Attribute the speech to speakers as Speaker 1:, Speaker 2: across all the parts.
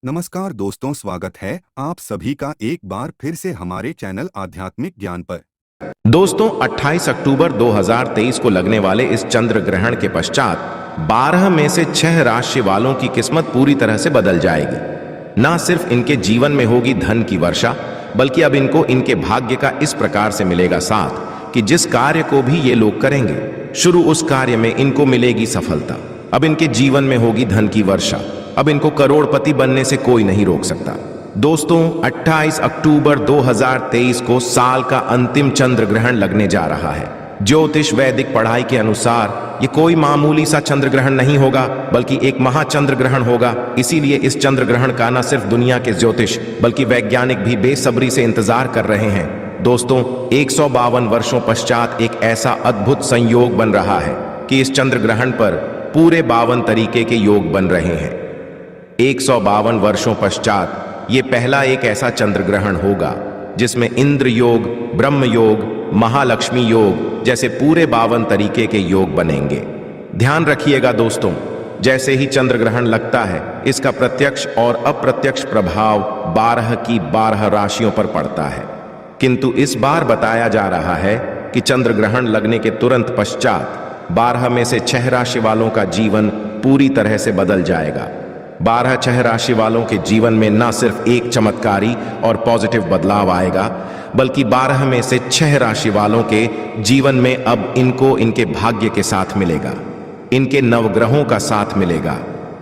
Speaker 1: नमस्कार दोस्तों, स्वागत है आप सभी का एक बार फिर से हमारे चैनल आध्यात्मिक ज्ञान पर।
Speaker 2: दोस्तों 28 अक्टूबर 2023 को लगने वाले इस चंद्र ग्रहण के पश्चात 12 में से 6 राशि वालों की किस्मत पूरी तरह से बदल जाएगी। ना सिर्फ इनके जीवन में होगी धन की वर्षा, बल्कि अब इनको इनके भाग्य का इस प्रकार से मिलेगा साथ कि जिस कार्य को भी ये लोग करेंगे शुरू, उस कार्य में इनको मिलेगी सफलता। अब इनके जीवन में होगी धन की वर्षा। अब इनको करोड़पति बनने से कोई नहीं रोक सकता। दोस्तों 28 अक्टूबर 2023 को साल का अंतिम चंद्र ग्रहण लगने जा रहा है। ज्योतिष वैदिक पढ़ाई के अनुसार ये कोई मामूली सा चंद्र ग्रहण नहीं होगा, बल्कि एक महाचंद्र ग्रहण होगा। इसीलिए इस चंद्र ग्रहण का न सिर्फ दुनिया के ज्योतिष बल्कि वैज्ञानिक भी बेसब्री से इंतजार कर रहे हैं। दोस्तों 152 वर्षों पश्चात एक ऐसा अद्भुत संयोग बन रहा है कि इस चंद्र ग्रहण पर पूरे 52 तरीके के योग बन रहे हैं। 152 वर्षों पश्चात ये पहला एक ऐसा चंद्र ग्रहण होगा जिसमें इंद्र योग, ब्रह्म योग, महालक्ष्मी योग जैसे पूरे 52 तरीके के योग बनेंगे। ध्यान रखिएगा दोस्तों, जैसे ही चंद्र ग्रहण लगता है इसका प्रत्यक्ष और अप्रत्यक्ष प्रभाव 12 की 12 राशियों पर पड़ता है। किंतु इस बार बताया जा रहा है कि चंद्र ग्रहण लगने के तुरंत पश्चात 12 में से 6 राशि वालों का जीवन पूरी तरह से बदल जाएगा। 12 राशि वालों के जीवन में न सिर्फ एक चमत्कारी और पॉजिटिव बदलाव आएगा, बल्कि 12 में से 6 राशि वालों के जीवन में अब इनको इनके भाग्य के साथ मिलेगा, इनके नवग्रहों का साथ मिलेगा,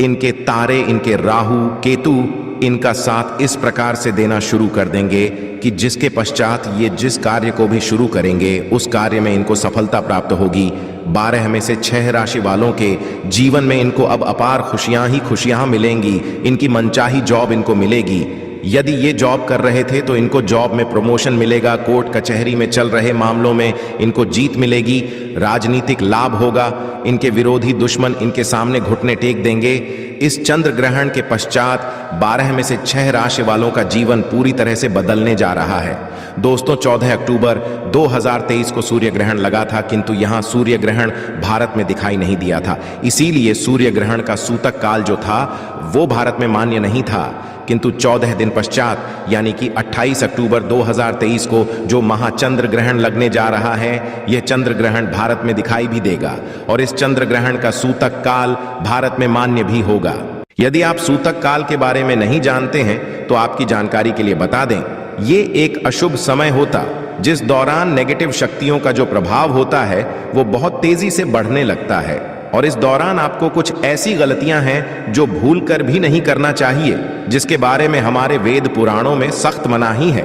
Speaker 2: इनके तारे, इनके राहु केतु इनका साथ इस प्रकार से देना शुरू कर देंगे कि जिसके पश्चात ये जिस कार्य को भी शुरू करेंगे उस कार्य में इनको सफलता प्राप्त होगी। 12 में से 6 राशि वालों के जीवन में इनको अब अपार खुशियां ही खुशियां मिलेंगी। इनकी मनचाही जॉब इनको मिलेगी। यदि ये जॉब कर रहे थे तो इनको जॉब में प्रमोशन मिलेगा। कोर्ट कचहरी में चल रहे मामलों में इनको जीत मिलेगी। राजनीतिक लाभ होगा। इनके विरोधी दुश्मन इनके सामने घुटने टेक देंगे। इस चंद्र ग्रहण के पश्चात 12 में से 6 राशि वालों का जीवन पूरी तरह से बदलने जा रहा है। दोस्तों 14 अक्टूबर 2023 को सूर्य ग्रहण लगा था, किंतु यहाँ सूर्य ग्रहण भारत में दिखाई नहीं दिया था। इसीलिए सूर्य ग्रहण का सूतक काल जो था वो भारत में मान्य नहीं था। किंतु 14 दिन पश्चात यानी कि 28 अक्टूबर 2023 को जो महाचंद्र ग्रहण लगने जा रहा है, यह चंद्र ग्रहण भारत में दिखाई भी देगा और इस चंद्र ग्रहण का सूतक काल भारत में मान्य भी होगा। यदि आप सूतक काल के बारे में नहीं जानते हैं तो आपकी जानकारी के लिए बता दें, ये एक अशुभ समय होता जिस दौरान नेगेटिव शक्तियों का जो प्रभाव होता है वो बहुत तेजी से बढ़ने लगता है और इस दौरान आपको कुछ ऐसी गलतियां हैं जो भूल कर भी नहीं करना चाहिए, जिसके बारे में हमारे वेद पुराणों में सख्त मनाही है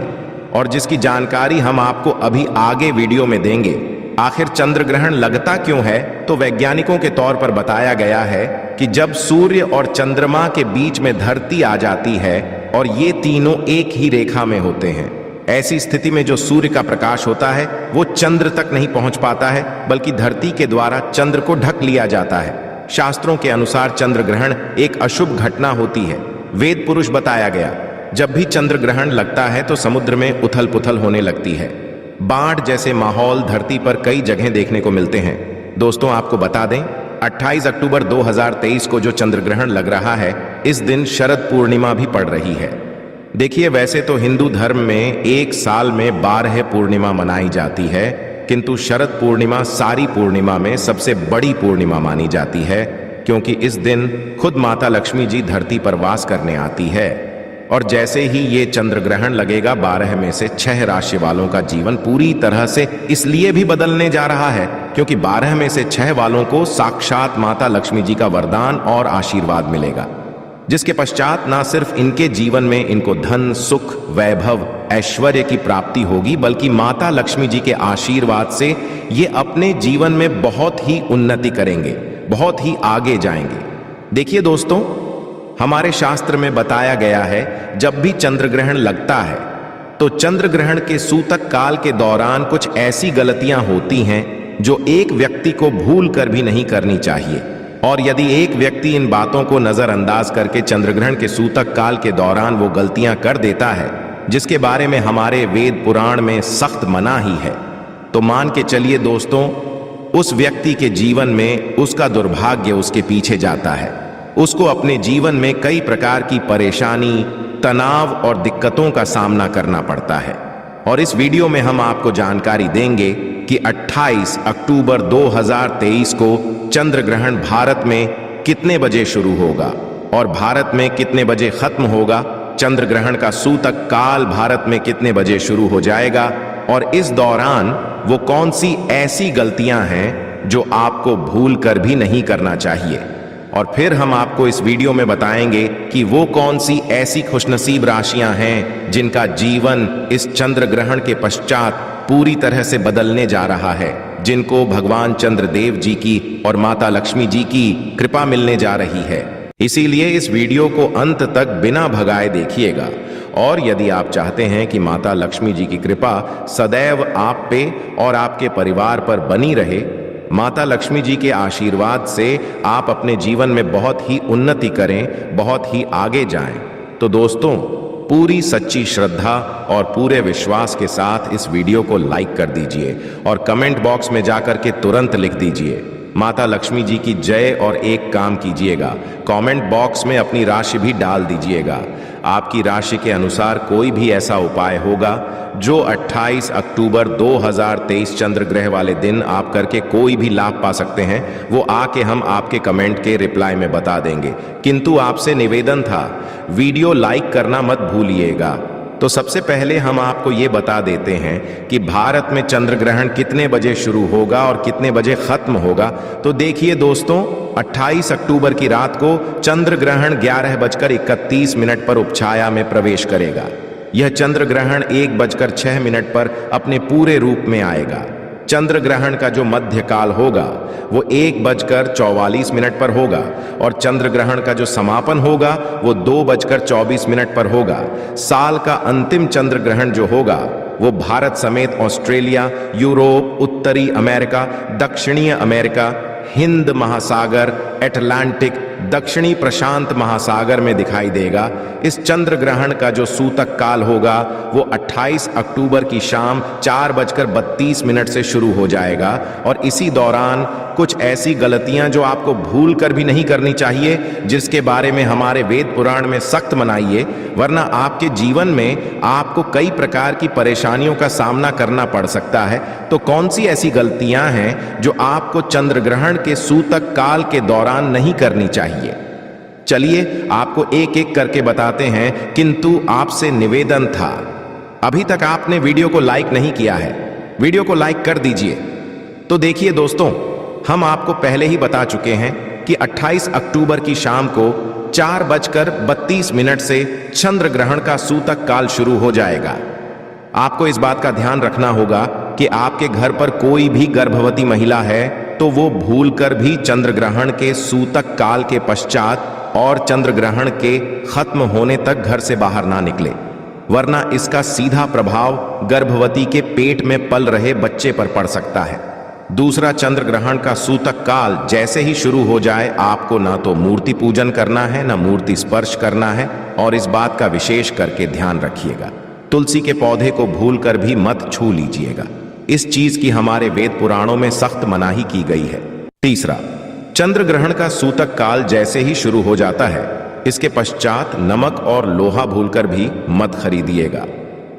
Speaker 2: और जिसकी जानकारी हम आपको अभी आगे वीडियो में देंगे। आखिर चंद्र ग्रहण लगता क्यों है, तो वैज्ञानिकों के तौर पर बताया गया है कि जब सूर्य और चंद्रमा के बीच में धरती आ जाती है और ये तीनों एक ही रेखा में होते हैं, ऐसी स्थिति में जो सूर्य का प्रकाश होता है वो चंद्र तक नहीं पहुंच पाता है, बल्कि धरती के द्वारा चंद्र को ढक लिया जाता है। शास्त्रों के अनुसार चंद्र ग्रहण एक अशुभ घटना होती है। वेद पुरुष बताया गया, जब भी चंद्र ग्रहण लगता है तो समुद्र में उथल पुथल होने लगती है। बाढ़ जैसे माहौल धरती पर कई जगह देखने को मिलते हैं। दोस्तों आपको बता दें, 28 अक्टूबर 2023 को जो चंद्र ग्रहण लग रहा है, इस दिन शरद पूर्णिमा भी पड़ रही है। देखिए, वैसे तो हिंदू धर्म में एक साल में 12 पूर्णिमा मनाई जाती है, किंतु शरद पूर्णिमा सारी पूर्णिमा में सबसे बड़ी पूर्णिमा मानी जाती है, क्योंकि इस दिन खुद माता लक्ष्मी जी धरती पर वास करने आती है। और जैसे ही ये चंद्र ग्रहण लगेगा, 12 में से 6 राशि वालों का जीवन पूरी तरह से इसलिए भी बदलने जा रहा है क्योंकि 12 में से 6 वालों को साक्षात माता लक्ष्मी जी का वरदान और आशीर्वाद मिलेगा, जिसके पश्चात ना सिर्फ इनके जीवन में इनको धन, सुख, वैभव, ऐश्वर्य की प्राप्ति होगी, बल्कि माता लक्ष्मी जी के आशीर्वाद से ये अपने जीवन में बहुत ही उन्नति करेंगे, बहुत ही आगे जाएंगे। देखिए दोस्तों, हमारे शास्त्र में बताया गया है, जब भी चंद्र ग्रहण लगता है तो चंद्र ग्रहण के सूतक काल के दौरान कुछ ऐसी गलतियां होती हैं जो एक व्यक्ति को भूल कर भी नहीं करनी चाहिए। और यदि एक व्यक्ति इन बातों को नजरअंदाज करके चंद्रग्रहण के सूतक काल के दौरान वो गलतियां कर देता है जिसके बारे में हमारे वेद पुराण में सख्त मनाही है, तो मान के चलिए दोस्तों, उस व्यक्ति के जीवन में उसका दुर्भाग्य उसके पीछे जाता है। उसको अपने जीवन में कई प्रकार की परेशानी, तनाव और दिक्कतों का सामना करना पड़ता है। और इस वीडियो में हम आपको जानकारी देंगे कि 28 अक्टूबर 2023 को चंद्र ग्रहण भारत में कितने बजे शुरू होगा और भारत में कितने बजे खत्म होगा, चंद्र ग्रहण का सूतक काल भारत में कितने बजे शुरू हो जाएगा और इस दौरान वो कौन सी ऐसी गलतियां हैं जो आपको भूल कर भी नहीं करना चाहिए। और फिर हम आपको इस वीडियो में बताएंगे कि वो कौन सी ऐसी खुशनसीब राशियां हैं जिनका जीवन इस चंद्र ग्रहण के पश्चात पूरी तरह से बदलने जा रहा है, जिनको भगवान चंद्रदेव जी की और माता लक्ष्मी जी की कृपा मिलने जा रही है। इसीलिए इस वीडियो को अंत तक बिना भगाए देखिएगा। और यदि आप चाहते हैं कि माता लक्ष्मी जी की कृपा सदैव आप पे और आपके परिवार पर बनी रहे, माता लक्ष्मी जी के आशीर्वाद से आप अपने जीवन में बहुत ही उन्नति करें, बहुत ही आगे जाएं, तो दोस्तों पूरी सच्ची श्रद्धा और पूरे विश्वास के साथ इस वीडियो को लाइक कर दीजिए और कमेंट बॉक्स में जाकर के तुरंत लिख दीजिए माता लक्ष्मी जी की जय। और एक काम कीजिएगा, कमेंट बॉक्स में अपनी राशि भी डाल दीजिएगा। आपकी राशि के अनुसार कोई भी ऐसा उपाय होगा जो 28 अक्टूबर 2023 चंद्र ग्रह वाले दिन आप करके कोई भी लाभ पा सकते हैं, वो आके हम आपके कमेंट के रिप्लाई में बता देंगे। किंतु आपसे निवेदन था, वीडियो लाइक करना मत भूलिएगा। तो सबसे पहले हम आपको ये बता देते हैं कि भारत में चंद्र ग्रहण कितने बजे शुरू होगा और कितने बजे खत्म होगा। तो देखिए दोस्तों, 28 अक्टूबर की रात को चंद्र ग्रहण 11:31 पर उपछाया में प्रवेश करेगा। यह चंद्र ग्रहण 1:06 पर अपने पूरे रूप में आएगा। चंद्र ग्रहण का जो मध्य काल होगा वो 1:44 पर होगा और चंद्र ग्रहण का जो समापन होगा वो 2:24 पर होगा। साल का अंतिम चंद्र ग्रहण जो होगा वो भारत समेत ऑस्ट्रेलिया, यूरोप, उत्तरी अमेरिका, दक्षिणीय अमेरिका, हिंद महासागर, अटलांटिक, दक्षिणी प्रशांत महासागर में दिखाई देगा। इस चंद्र ग्रहण का जो सूतक काल होगा वो 28 अक्टूबर की शाम 4:32 से शुरू हो जाएगा। और इसी दौरान कुछ ऐसी गलतियां जो आपको भूल कर भी नहीं करनी चाहिए, जिसके बारे में हमारे वेद पुराण में सख्त मनाइए, वरना आपके जीवन में आपको कई प्रकार की परेशानियों का सामना करना पड़ सकता है। तो कौन सी ऐसी गलतियां हैं जो आपको चंद्र ग्रहण के सूतक काल के दौरान नहीं करनी चाहिए? चलिए आपको एक एक करके बताते हैं, किंतु आपसे निवेदन था, अभी तक आपने वीडियो को लाइक नहीं किया है, वीडियो को लाइक कर दीजिए। तो देखिए दोस्तों, हम आपको पहले ही बता चुके हैं कि 28 अक्टूबर की शाम को 4:32 से चंद्र ग्रहण का सूतक काल शुरू हो जाएगा। आपको इस बात का ध्यान रखना होगा कि आपके घर पर कोई भी गर्भवती महिला है तो वो भूलकर भी चंद्र ग्रहण के सूतक काल के पश्चात और चंद्र ग्रहण के खत्म होने तक घर से बाहर ना निकले, वरना इसका सीधा प्रभाव गर्भवती के पेट में पल रहे बच्चे पर पड़ सकता है। दूसरा, चंद्र ग्रहण का सूतक काल जैसे ही शुरू हो जाए, आपको ना तो मूर्ति पूजन करना है ना मूर्ति स्पर्श करना है। और इस बात का विशेष करके ध्यान रखिएगा, तुलसी के पौधे को भूलकर भी मत छू लीजिएगा। इस चीज की हमारे वेद पुराणों में सख्त मनाही की गई है। तीसरा, चंद्र ग्रहण का सूतक काल जैसे ही शुरू हो जाता है, इसके पश्चात नमक और लोहा भूलकर भी मत खरीदिएगा।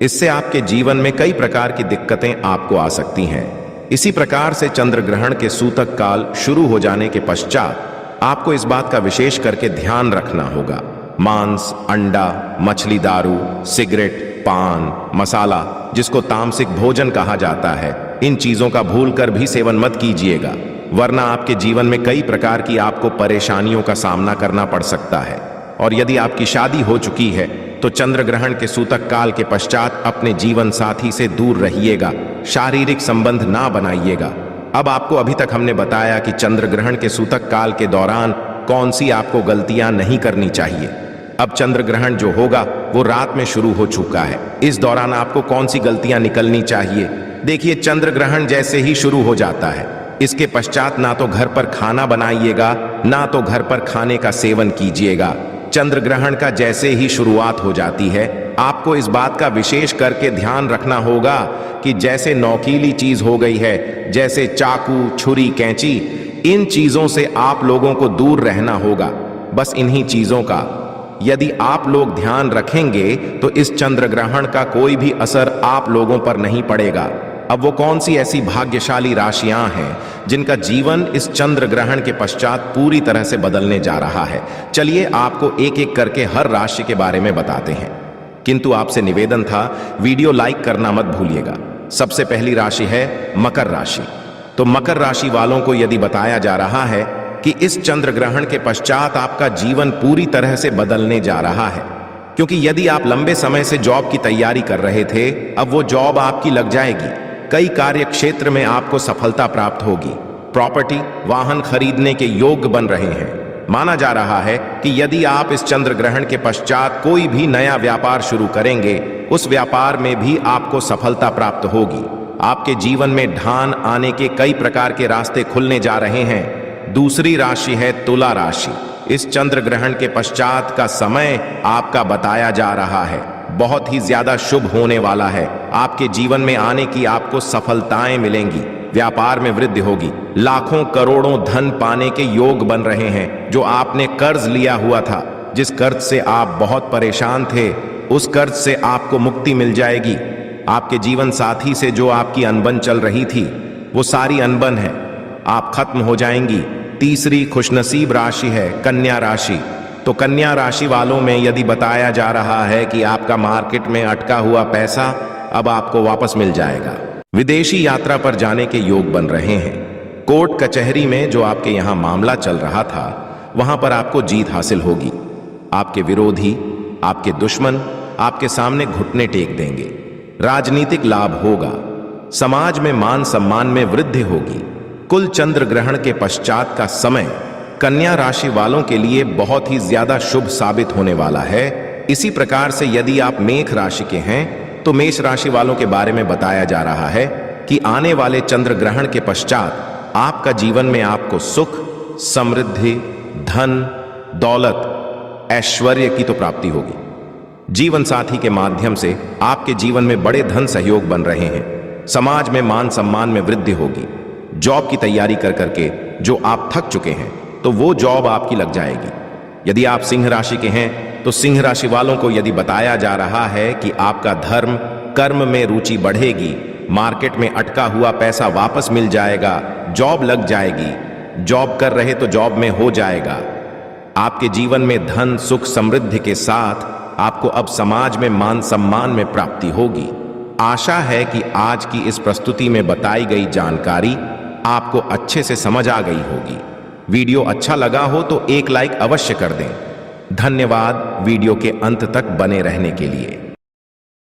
Speaker 2: इससे आपके जीवन में कई प्रकार की दिक्कतें आपको आ सकती हैं। इसी प्रकार से चंद्र ग्रहण के सूतक काल शुरू हो जाने के पश्चात आपको इस बात का विशेष करके ध्यान रखना होगा, मांस, अंडा, मछली, दारू, सिगरेट, पान, मसाला, जिसको तामसिक भोजन कहा जाता है, इन चीजों का भूलकर भी सेवन मत कीजिएगा, वरना आपके जीवन में कई प्रकार की आपको परेशानियों का सामना करना पड़ सकता है। और यदि आपकी शादी हो चुकी है तो चंद्र ग्रहण के सूतक काल के पश्चात अपने जीवन साथी से दूर रहिएगा, शारीरिक संबंध ना बनाइएगा। अब आपको अभी तक हमने बताया कि चंद्र ग्रहण के सूतक काल के दौरान कौन सी आपको गलतियां नहीं करनी चाहिए। अब चंद्र ग्रहण जो होगा वो रात में शुरू हो चुका है, इस दौरान आपको कौन सी गलतियां निकलनी चाहिए? देखिए, चंद्र ग्रहण जैसे ही शुरू हो जाता है, इसके पश्चात ना तो घर पर खाना बनाइएगा, ना तो घर पर खाने का सेवन कीजिएगा। चंद्र ग्रहण का जैसे ही शुरुआत हो जाती है, आपको इस बात का विशेष करके ध्यान रखना होगा कि जैसे नौकीली चीज हो गई है, जैसे चाकू, छुरी, कैंची, इन चीजों से आप लोगों को दूर रहना होगा। बस इन्हीं चीजों का। यदि आप लोग ध्यान रखेंगे तो इस चंद्र ग्रहण का कोई भी असर आप लोगों पर नहीं पड़ेगा। अब वो कौन सी ऐसी भाग्यशाली राशियां हैं जिनका जीवन इस चंद्र ग्रहण के पश्चात पूरी तरह से बदलने जा रहा है? चलिए आपको एक एक करके हर राशि के बारे में बताते हैं, किंतु आपसे निवेदन था वीडियो लाइक करना मत भूलिएगा। सबसे पहली राशि है मकर राशि। तो मकर राशि वालों को यदि बताया जा रहा है कि इस चंद्र ग्रहण के पश्चात आपका जीवन पूरी तरह से बदलने जा रहा है, क्योंकि यदि आप लंबे समय से जॉब की तैयारी कर रहे थे, अब वो जॉब आपकी लग जाएगी। कई कार्य क्षेत्र में आपको सफलता प्राप्त होगी। प्रॉपर्टी, वाहन खरीदने के योग्य बन रहे हैं। माना जा रहा है कि यदि आप इस चंद्र ग्रहण के पश्चात कोई भी नया व्यापार शुरू करेंगे, उस व्यापार में भी आपको सफलता प्राप्त होगी। आपके जीवन में ढान आने के कई प्रकार के रास्ते खुलने जा रहे हैं। दूसरी राशि है तुला राशि। इस चंद्र ग्रहण के पश्चात का समय आपका बताया जा रहा है बहुत ही ज्यादा शुभ होने वाला है। आपके जीवन में आने की आपको सफलताएं मिलेंगी। व्यापार में वृद्धि होगी। लाखों करोड़ों धन पाने के योग बन रहे हैं। जो आपने कर्ज लिया हुआ था, जिस कर्ज से आप बहुत परेशान थे, उस कर्ज से आपको मुक्ति मिल जाएगी। आपके जीवन साथी से जो आपकी अनबन चल रही थी, वो सारी अनबन है, आप खत्म हो जाएंगी। तीसरी खुशनसीब राशि है कन्या राशि। तो कन्या राशि वालों में यदि बताया जा रहा है कि आपका मार्केट में अटका हुआ पैसा अब आपको वापस मिल जाएगा। विदेशी यात्रा पर जाने के योग बन रहे हैं। कोर्ट कचहरी में जो आपके यहां मामला चल रहा था, वहां पर आपको जीत हासिल होगी। आपके विरोधी, आपके दुश्मन आपके सामने घुटने टेक देंगे। राजनीतिक लाभ होगा। समाज में मान सम्मान में वृद्धि होगी। कुल चंद्र ग्रहण के पश्चात का समय कन्या राशि वालों के लिए बहुत ही ज्यादा शुभ साबित होने वाला है। इसी प्रकार से यदि आप मेष राशि के हैं, तो मेष राशि वालों के बारे में बताया जा रहा है कि आने वाले चंद्र ग्रहण के पश्चात आपका जीवन में आपको सुख, समृद्धि, धन, दौलत, ऐश्वर्य की तो प्राप्ति होगी। जीवन साथी के माध्यम से आपके जीवन में बड़े धन सहयोग बन रहे हैं। समाज में मान सम्मान में वृद्धि होगी। जॉब की तैयारी कर करके जो आप थक चुके हैं, तो वो जॉब आपकी लग जाएगी। यदि आप सिंह राशि के हैं, तो सिंह राशि वालों को यदि बताया जा रहा है कि आपका धर्म कर्म में रुचि बढ़ेगी। मार्केट में अटका हुआ पैसा वापस मिल जाएगा। जॉब लग जाएगी। जॉब कर रहे तो जॉब में हो जाएगा। आपके जीवन में धन, सुख, समृद्धि के साथ आपको अब समाज में मान सम्मान में प्राप्ति होगी। आशा है कि आज की इस प्रस्तुति में बताई गई जानकारी आपको अच्छे से समझ आ गई होगी। वीडियो अच्छा लगा हो तो एक लाइक अवश्य कर दें। धन्यवाद वीडियो के अंत तक बने रहने के लिए।